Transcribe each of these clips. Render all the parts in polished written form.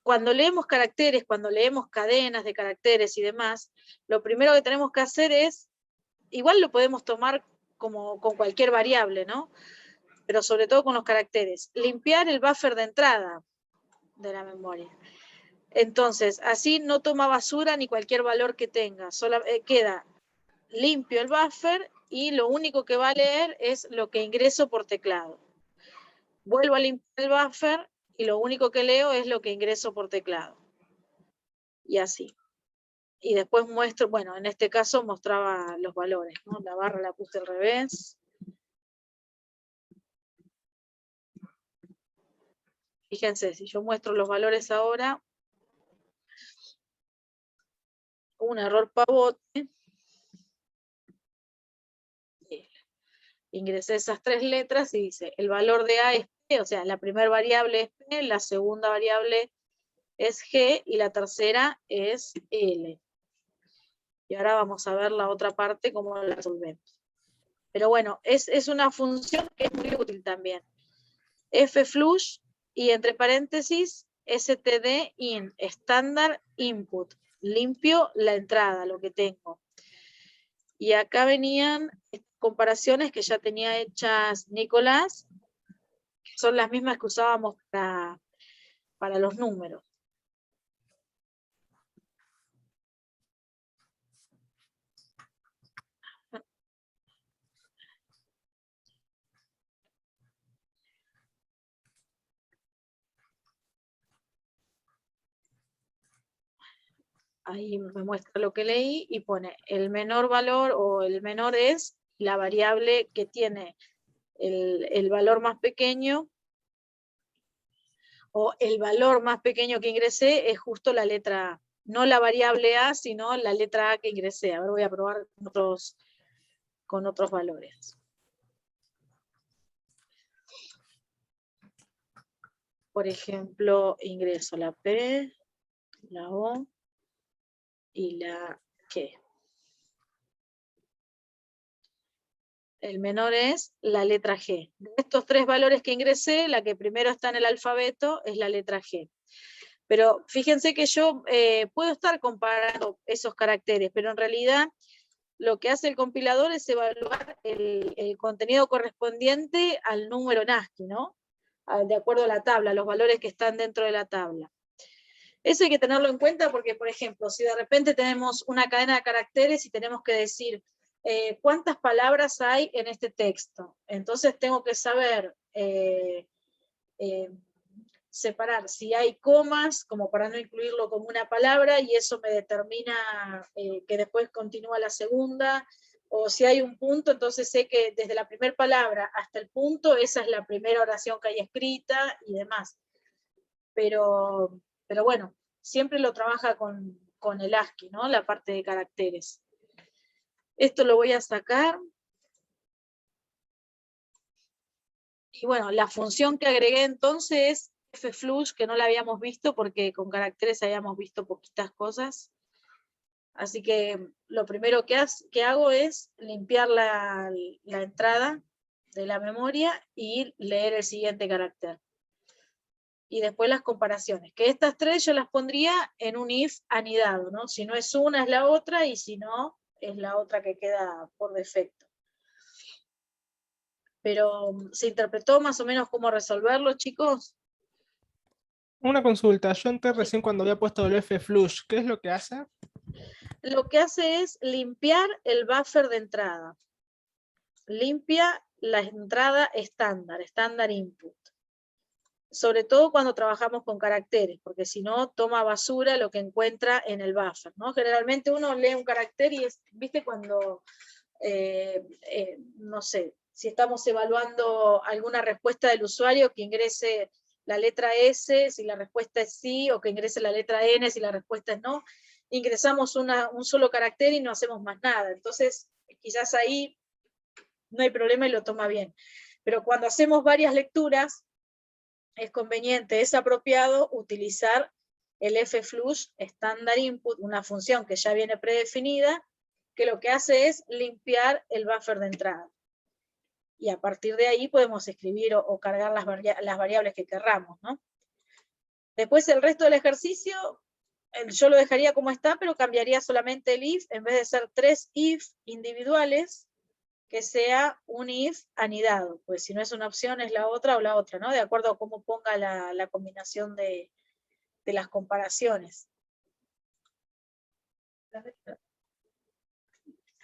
Cuando leemos caracteres, cuando leemos cadenas de caracteres y demás, lo primero que tenemos que hacer es, igual lo podemos tomar como con cualquier variable, ¿no? Pero sobre todo con los caracteres, limpiar el buffer de entrada de la memoria. Entonces, así no toma basura ni cualquier valor que tenga, solo queda limpio el buffer y lo único que va a leer es lo que ingreso por teclado. Vuelvo a limpiar el buffer y lo único que leo es lo que ingreso por teclado. Y así. Y después muestro, bueno, en este caso mostraba los valores, ¿no? La barra la puse al revés. Fíjense, si yo muestro los valores ahora, un error pavote. Ingresé esas 3 letras y dice, el valor de A es P, o sea, la primera variable es P, la segunda variable es G y la tercera es L. Y ahora vamos a ver la otra parte, cómo la resolvemos. Pero bueno, es una función que es muy útil también. Fflush y entre paréntesis std_in, standard input, limpio la entrada, lo que tengo. Y acá venían comparaciones que ya tenía hechas Nicolás, que son las mismas que usábamos para los números. Ahí me muestra lo que leí y pone el menor valor o el menor es la variable que tiene el valor más pequeño, o el valor más pequeño que ingresé es justo la letra A. No la variable A, sino la letra A que ingresé. A ver, voy a probar con otros valores. Por ejemplo, ingreso la P, la O y la G. El menor es la letra G. De estos 3 valores que ingresé, la que primero está en el alfabeto es la letra G. Pero fíjense que yo puedo estar comparando esos caracteres, pero en realidad lo que hace el compilador es evaluar el contenido correspondiente al número en ASCII, ¿no? De acuerdo a la tabla, los valores que están dentro de la tabla. Eso hay que tenerlo en cuenta porque, por ejemplo, si de repente tenemos una cadena de caracteres y tenemos que decir cuántas palabras hay en este texto, entonces tengo que saber separar si hay comas, como para no incluirlo como una palabra, y eso me determina que después continúa la segunda, o si hay un punto, entonces sé que desde la primera palabra hasta el punto, esa es la primera oración que hay escrita y demás. Pero bueno, siempre lo trabaja con el ASCII, ¿no? La parte de caracteres. Esto lo voy a sacar. Y bueno, la función que agregué entonces es fflush, que no la habíamos visto porque con caracteres habíamos visto poquitas cosas. Así que lo primero que hago es limpiar la entrada de la memoria y leer el siguiente carácter. Y después las comparaciones, que estas 3 yo las pondría en un if anidado, ¿no? Si no es una, es la otra, y si no, es la otra que queda por defecto. Pero, ¿se interpretó más o menos cómo resolverlo, chicos? Una consulta, yo entré recién cuando había puesto el fflush, ¿qué es lo que hace? Lo que hace es limpiar el buffer de entrada. Limpia la entrada estándar input. Sobre todo cuando trabajamos con caracteres, porque si no, toma basura lo que encuentra en el buffer, ¿no? Generalmente uno lee un carácter y ¿viste cuando, no sé, si estamos evaluando alguna respuesta del usuario, que ingrese la letra S si la respuesta es sí, o que ingrese la letra N si la respuesta es no? Ingresamos un solo carácter y no hacemos más nada. Entonces, quizás ahí no hay problema y lo toma bien. Pero cuando hacemos varias lecturas, es conveniente, es apropiado utilizar el fflush standard input, una función que ya viene predefinida, que lo que hace es limpiar el buffer de entrada. y a partir de ahí podemos escribir o cargar las variables que querramos, ¿no? Después el resto del ejercicio, yo lo dejaría como está, pero cambiaría solamente el if, en vez de ser 3 if individuales, que sea un if anidado, pues si no es una opción es la otra o la otra, ¿no? De acuerdo a cómo ponga la combinación de las comparaciones.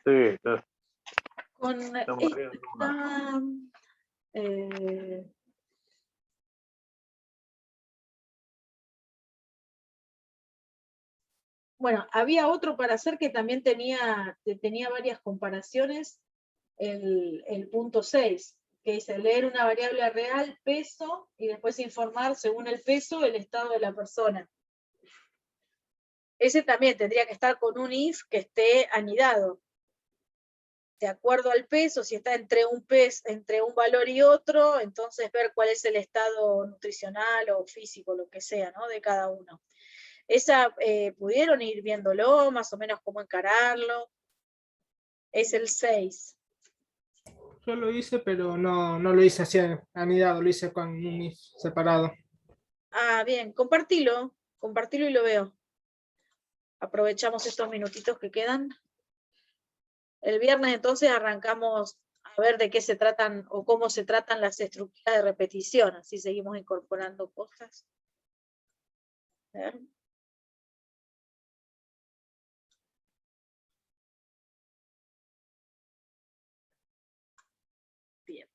Sí, está. Con Estamos bien, bueno, había otro para hacer que también tenía varias comparaciones, el punto 6, que dice leer una variable real, peso, y después informar según el peso el estado de la persona. Ese también tendría que estar con un if que esté anidado. De acuerdo al peso, si está entre un valor y otro, entonces ver cuál es el estado nutricional o físico, lo que sea, ¿no? De cada uno. Esa pudieron ir viéndolo, más o menos cómo encararlo. Es el 6. Yo lo hice, pero no lo hice así anidado, lo hice con un if separado. Ah, bien, compartilo y lo veo. Aprovechamos estos minutitos que quedan. El viernes entonces arrancamos a ver de qué se tratan o cómo se tratan las estructuras de repetición, así seguimos incorporando cosas. A ver. Bien.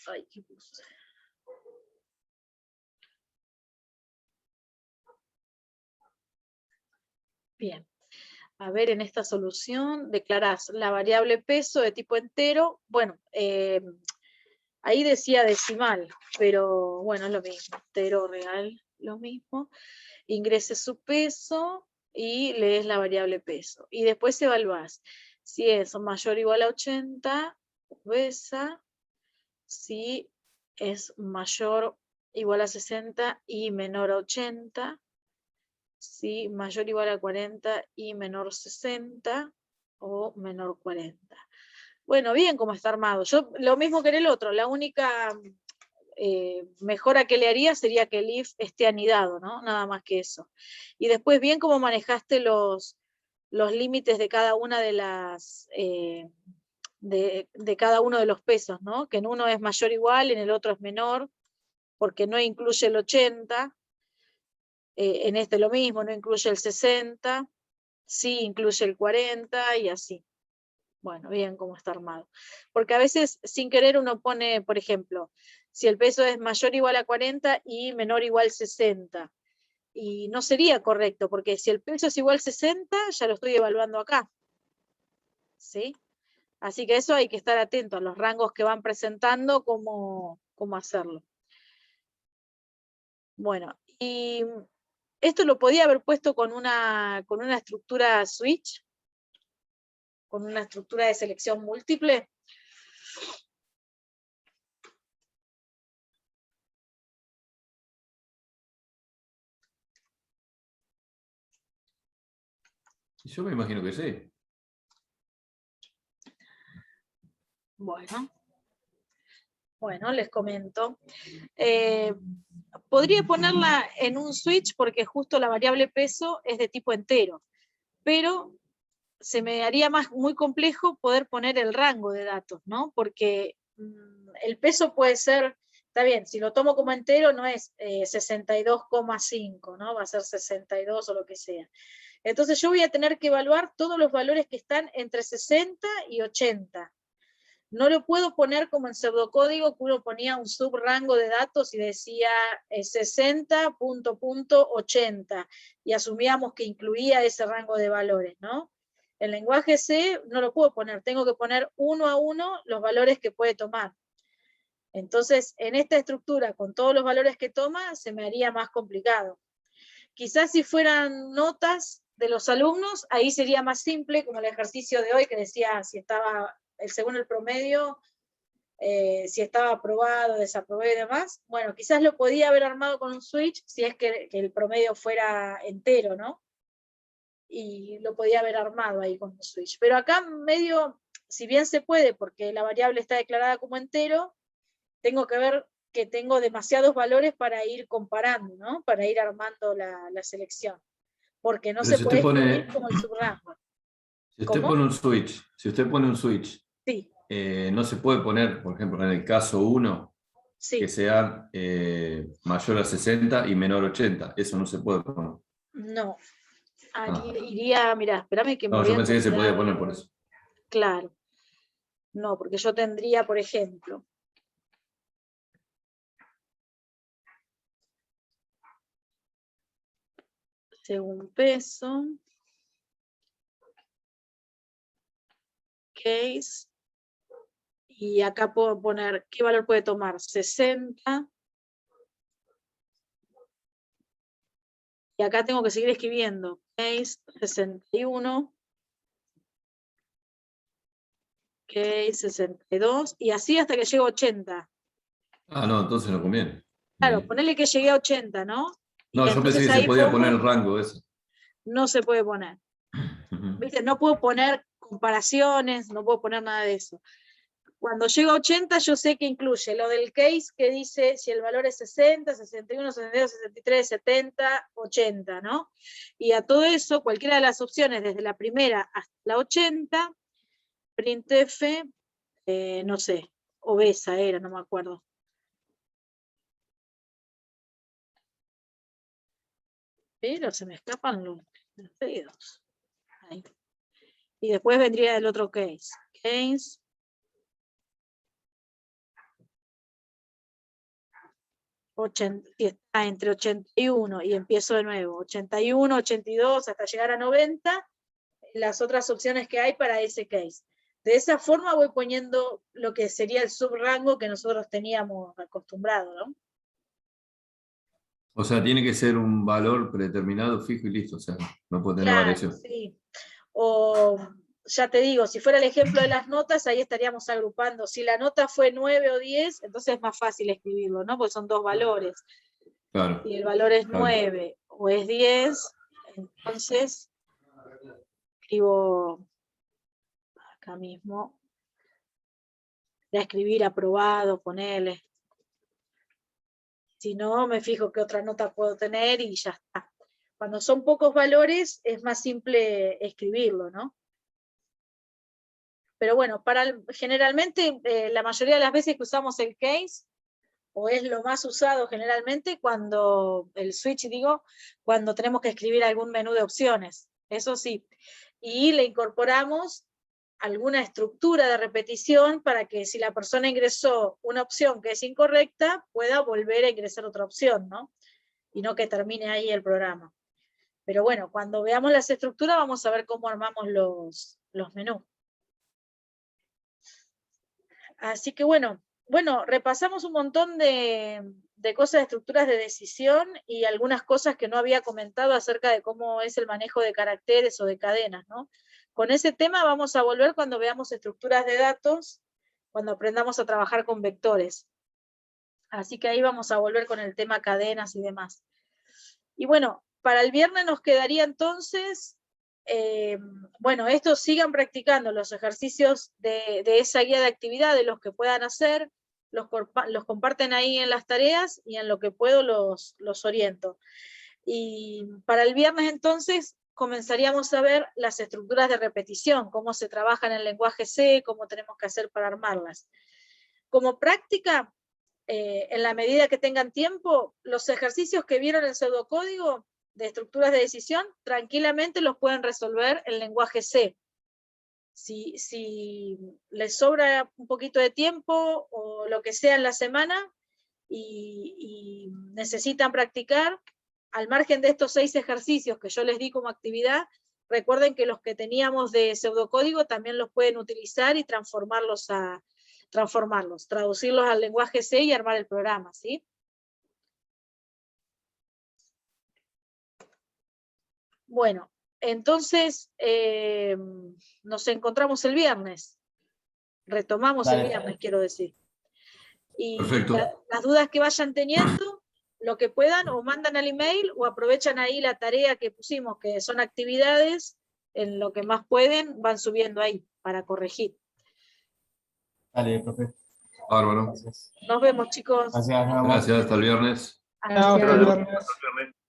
Ay, qué puse. Bien. A ver, en esta solución declarás la variable peso de tipo entero. Bueno, ahí decía decimal, pero bueno, es lo mismo. Entero, real, lo mismo. Ingreses su peso y lees la variable peso. Y después evaluás si es mayor o igual a 80, obesa, si es mayor o igual a 60 y menor a 80, si mayor o igual a 40 y menor 60 o menor 40. Bueno, bien como está armado. Yo lo mismo que en el otro, la única mejora que le haría sería que el if esté anidado, ¿no? Nada más que eso. Y después bien cómo manejaste los límites de cada una de las de cada uno de los pesos, ¿no? Que en uno es mayor o igual, en el otro es menor, porque no incluye el 80. En este lo mismo, no incluye el 60, sí incluye el 40 y así. Bueno, bien cómo está armado. Porque a veces sin querer uno pone, por ejemplo, si el peso es mayor o igual a 40 y menor o igual a 60. Y no sería correcto, porque si el peso es igual a 60, ya lo estoy evaluando acá. ¿Sí? Así que eso hay que estar atento a los rangos que van presentando, cómo hacerlo. Bueno, y esto lo podía haber puesto con una estructura switch, con una estructura de selección múltiple. Yo me imagino que sí. Bueno, les comento. Podría ponerla en un switch porque justo la variable peso es de tipo entero, pero se me haría muy complejo poder poner el rango de datos, ¿no? Porque el peso puede ser, está bien, si lo tomo como entero no es 62,5, ¿no? Va a ser 62 o lo que sea. Entonces yo voy a tener que evaluar todos los valores que están entre 60 y 80. No lo puedo poner como en pseudocódigo, que uno ponía un subrango de datos y decía 60.80 y asumíamos que incluía ese rango de valores, ¿no? En lenguaje C no lo puedo poner, tengo que poner uno a uno los valores que puede tomar. Entonces, en esta estructura, con todos los valores que toma, se me haría más complicado. Quizás si fueran notas de los alumnos, ahí sería más simple, como el ejercicio de hoy que decía si estaba según el promedio, si estaba aprobado, desaprobado y demás, bueno, quizás lo podía haber armado con un switch si es que el promedio fuera entero, ¿no? Y lo podía haber armado ahí con un switch. Pero acá medio, si bien se puede, porque la variable está declarada como entero, tengo que ver que tengo demasiados valores para ir comparando, ¿no? Para ir armando la selección. Porque no Pero se si puede usted escribir pone, como el subrango. si usted ¿Cómo? pone un switch, si usted pone un switch, Sí, no se puede poner, por ejemplo, en el caso 1, que sí. sea mayor a 60 y menor a 80. Eso no se puede poner. No. Ah. Iría, mira, espérame que me No, voy yo a pensé que se podía encontrar. poner por eso. Claro. No, porque yo tendría, por ejemplo, según peso, case, y acá puedo poner qué valor puede tomar, 60, y acá tengo que seguir escribiendo, case 61, case 62, y así hasta que llego a 80. Ah, no, entonces no conviene. Claro, ponele que llegué a 80, ¿no? No, Y yo pensé entonces que se ahí podía poner el pongo, rango ese. no se puede poner. Ujú. ¿Viste? No puedo poner comparaciones, no puedo poner nada de eso. Cuando llego a 80, yo sé que incluye lo del case que dice si el valor es 60, 61, 62, 63, 70, 80, ¿no? Y a todo eso, cualquiera de las opciones, desde la primera hasta la 80, printf, no sé, obesa era, no me acuerdo. Pero se me escapan los dedos. Ahí. Y después vendría el otro case. Case. Y está entre 81 y empiezo de nuevo, 81, 82 hasta llegar a 90, las otras opciones que hay para ese case. De esa forma voy poniendo lo que sería el subrango que nosotros teníamos acostumbrado, ¿no? O sea, tiene que ser un valor predeterminado, fijo y listo. O sea, no puede tener Claro, variación. sí. O ya te digo, si fuera el ejemplo de las notas, ahí estaríamos agrupando. Si la nota fue 9 o 10, entonces es más fácil escribirlo, ¿no? Porque son dos valores. Claro, Si el valor es claro. 9 o es 10, entonces escribo acá mismo, voy a escribir aprobado, ponele. Si no, me fijo qué otra nota puedo tener y ya está. Cuando son pocos valores, es más simple escribirlo, ¿no? Pero bueno, generalmente, la mayoría de las veces que usamos el case, o es lo más usado generalmente cuando, el switch digo, cuando tenemos que escribir algún menú de opciones, eso sí. Y le incorporamos alguna estructura de repetición para que si la persona ingresó una opción que es incorrecta, pueda volver a ingresar otra opción, ¿no? Y no que termine ahí el programa. Pero bueno, cuando veamos las estructuras vamos a ver cómo armamos los menús. Así que bueno, repasamos un montón de cosas, de estructuras de decisión y algunas cosas que no había comentado acerca de cómo es el manejo de caracteres o de cadenas, ¿no? Con ese tema vamos a volver cuando veamos estructuras de datos, cuando aprendamos a trabajar con vectores. Así que ahí vamos a volver con el tema cadenas y demás. Y bueno, para el viernes nos quedaría entonces, bueno, estos sigan practicando los ejercicios de esa guía de actividades, los que puedan hacer, los comparten ahí en las tareas y en lo que puedo los oriento. Y para el viernes entonces comenzaríamos a ver las estructuras de repetición, cómo se trabaja en el lenguaje C, cómo tenemos que hacer para armarlas. Como práctica, en la medida que tengan tiempo, los ejercicios que vieron en el pseudocódigo de estructuras de decisión, tranquilamente los pueden resolver en lenguaje C. Si les sobra un poquito de tiempo o lo que sea en la semana y necesitan practicar, al margen de estos 6 ejercicios que yo les di como actividad, recuerden que los que teníamos de pseudocódigo también los pueden utilizar y traducirlos al lenguaje C y armar el programa, ¿sí? Bueno, entonces nos encontramos el viernes. Retomamos el Dale, viernes, quiero decir. Y Perfecto. las dudas que vayan teniendo, lo que puedan, o mandan al email o aprovechan ahí la tarea que pusimos, que son actividades, en lo que más pueden, van subiendo ahí para corregir. Dale, profe. Bárbaro. Gracias. Nos vemos, chicos. Gracias, nos vemos. Gracias, hasta el viernes. Chao, hasta el Gracias. viernes.